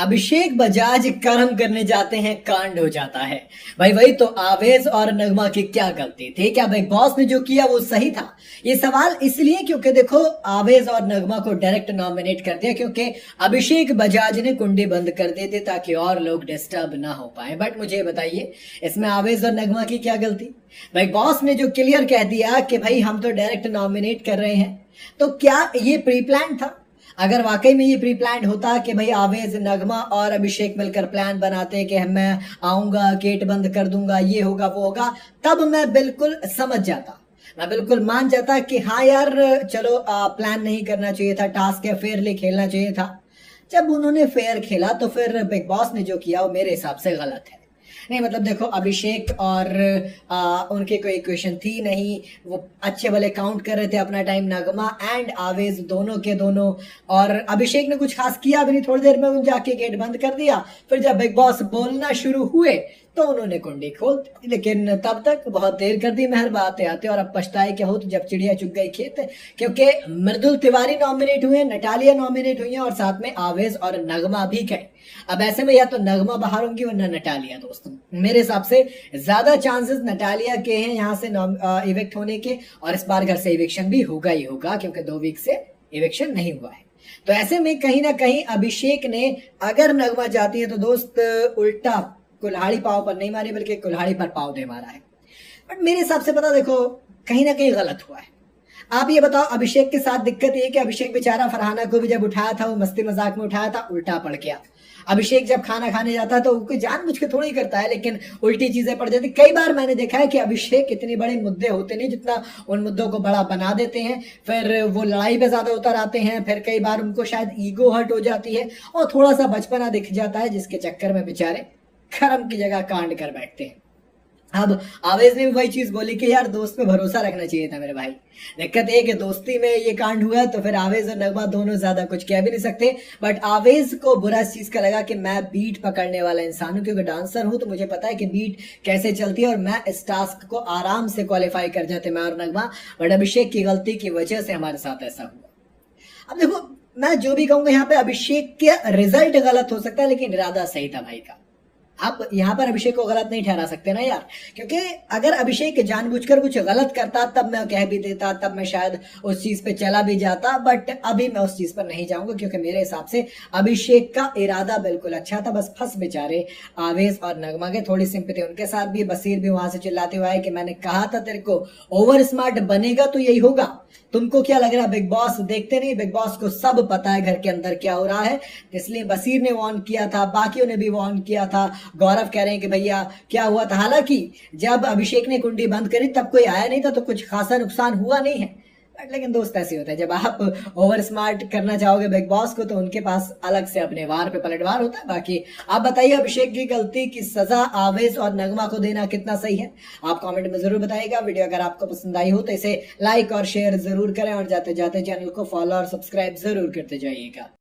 अभिषेक बजाज कर्म करने जाते हैं, कांड हो जाता है। भाई वही तो, आवेश और नगमा की क्या गलती थी? क्या बिग बॉस ने जो किया वो सही था? ये सवाल इसलिए क्योंकि देखो, आवेश और नगमा को डायरेक्ट नॉमिनेट कर दिया क्योंकि अभिषेक बजाज ने कुंडी बंद कर दी थी ताकि और लोग डिस्टर्ब ना हो पाए। बट मुझे बताइए, इसमें आवेश और नगमा की क्या गलती? बिग बॉस ने जो क्लियर कह दिया कि भाई हम तो डायरेक्ट नॉमिनेट कर रहे हैं, तो क्या ये प्री प्लान था? अगर वाकई में ये प्री प्लान होता कि भाई आवेश, नगमा और अभिषेक मिलकर प्लान बनाते कि मैं आऊंगा, गेट बंद कर दूंगा, ये होगा वो होगा, तब मैं बिल्कुल समझ जाता, मैं बिल्कुल मान जाता कि हाँ यार चलो, प्लान नहीं करना चाहिए था, टास्क या फेयरली खेलना चाहिए था। जब उन्होंने फेयर खेला तो फिर बिग बॉस ने जो किया वो मेरे हिसाब से गलत है। नहीं मतलब देखो, अभिषेक और उनके कोई इक्वेशन थी नहीं, वो अच्छे वाले काउंट कर रहे थे अपना टाइम, नगमा एंड आवेश दोनों के दोनों। और अभिषेक ने कुछ खास किया भी नहीं, थोड़ी देर में उन जाके गेट बंद कर दिया। फिर जब बिग बॉस बोलना शुरू हुए तो उन्होंने कुंडी खोल दी, लेकिन तब तक बहुत देर कर दी मेहर आते आते। और अब पछताए क्या हो, तो जब चिड़िया चुग गई खेत। क्योंकि मृदुल तिवारी नॉमिनेट हुए, नटालिया नॉमिनेट हुई है और साथ में आवेश और नगमा भी गए। अब ऐसे में या तो नगमा बाहर होंगी वरना नटालिया। दोस्तों मेरे हिसाब से ज्यादा चांसेस नटालिया के हैं यहाँ से इविक्ट होने के, और इस बार घर से इविक्शन भी होगा ही होगा क्योंकि 2 वीक से इविक्शन नहीं हुआ है। तो ऐसे में कहीं ना कहीं अभिषेक ने, अगर नगमा जाती है तो दोस्त उल्टा कुल्हाड़ी पाव पर नहीं मारी बल्कि कुल्हाड़ी पर पाव दे मारा है। बट मेरे हिसाब से पता, देखो कहीं ना कहीं गलत हुआ है। आप ये बताओ, अभिषेक के साथ दिक्कत ये कि अभिषेक बेचारा फरहाना को भी जब उठाया था वो मस्ती मजाक में उठाया था, उल्टा पड़ गया। अभिषेक जब खाना खाने जाता है तो वो जानबूझ के थोड़ी करता है, लेकिन उल्टी चीजें पड़ जाती। कई बार मैंने देखा है कि अभिषेक इतने बड़े मुद्दे होते नहीं जितना उन मुद्दों को बड़ा बना देते हैं, फिर वो लड़ाई पे ज्यादा उतर आते हैं, फिर कई बार उनको शायद ईगो हर्ट हो जाती है और थोड़ा सा बचपना दिख जाता है, जिसके चक्कर में बेचारे कर्म की जगह कांड कर बैठते हैं। अब आवेश ने भी वही चीज बोली कि यार दोस्त पे भरोसा रखना चाहिए था मेरे भाई। दिक्कत ये कि दोस्ती में ये कांड हुआ तो फिर आवेश और नगमा दोनों ज्यादा कुछ कह भी नहीं सकते। बट आवेश को बुरा इस चीज का लगा कि मैं बीट पकड़ने वाला इंसान हूं, क्योंकि डांसर हूं तो मुझे पता है कि बीट कैसे चलती है और मैं इस टास्क को आराम से क्वालिफाई कर जाते मैं और नगमा। बट अभिषेक की गलती की वजह से हमारे साथ ऐसा हुआ। अब देखो, मैं जो भी कहूंगा यहाँ पे, अभिषेक का रिजल्ट गलत हो सकता है लेकिन इरादा सही था भाई का। आप यहाँ पर अभिषेक को गलत नहीं ठहरा सकते ना यार, क्योंकि अगर अभिषेक जानबूझकर कुछ गलत करता तब मैं कह भी देता, तब मैं शायद उस चीज पे चला भी जाता। बट अभी मैं उस चीज पर नहीं जाऊंगा क्योंकि मेरे हिसाब से अभिषेक का इरादा बिल्कुल अच्छा था। बस फंस बेचारे आवेश और नगमा के, थोड़ी सिंपैथी उनके साथ भी। बसीर भी वहां से चिल्लाते हुए आए कि मैंने कहा था तेरे को, ओवर स्मार्ट बनेगा तो यही होगा। तुमको क्या लग रहा है बिग बॉस देखते नहीं? बिग बॉस को सब पता है घर के अंदर क्या हो रहा है, इसलिए बसीर ने वार्न किया था, बाकियों ने भी वार्न किया था। गौरव कह रहे हैं कि भैया क्या हुआ था। हालांकि जब अभिषेक ने कुंडी बंद करी तब कोई आया नहीं था तो कुछ खासा नुकसान हुआ नहीं है। लेकिन दोस्त ऐसे होता है, जब आप ओवर स्मार्ट करना चाहोगे बिग बॉस को तो उनके पास अलग से अपने वार पे पलटवार होता है। बाकी आप बताइए, अभिषेक की गलती की सजा आवेश और नगमा को देना कितना सही है? आप कमेंट में जरूर बताइएगा। वीडियो अगर आपको पसंद आई हो तो इसे लाइक और शेयर जरूर करें और जाते जाते चैनल को फॉलो और सब्सक्राइब जरूर करते जाइएगा।